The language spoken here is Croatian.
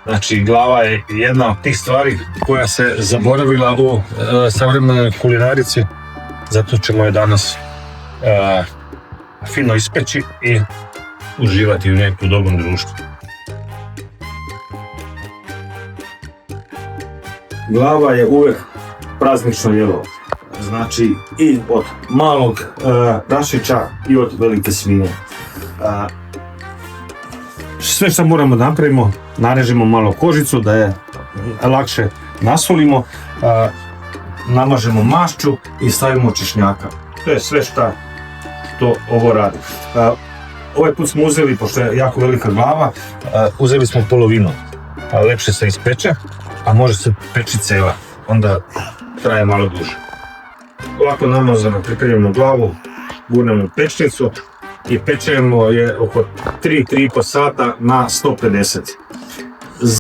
Znači, glava je jedna od tih stvari koja se zaboravila u savremenoj kulinarici, zato ćemo je danas fino ispeći i uživati u njoj u dobrom društvu. Glava je uvek praznično jelo, znači i od malog prašića i od velike svinje. Sve što moramo da napravimo, narežemo malo kožicu da je lakše nasolimo, namažemo mašću i stavimo češnjaka. To je sve što ovo radi. Ovaj put smo uzeli, pošto je jako velika glava, uzeli smo polovinu. Lepše se ispeče, a može se peći cela, onda traje malo duže. Ovako namazano pripremimo glavu, gurnemo u pečnicu i pečemo je oko 3-3,5 sata na 150.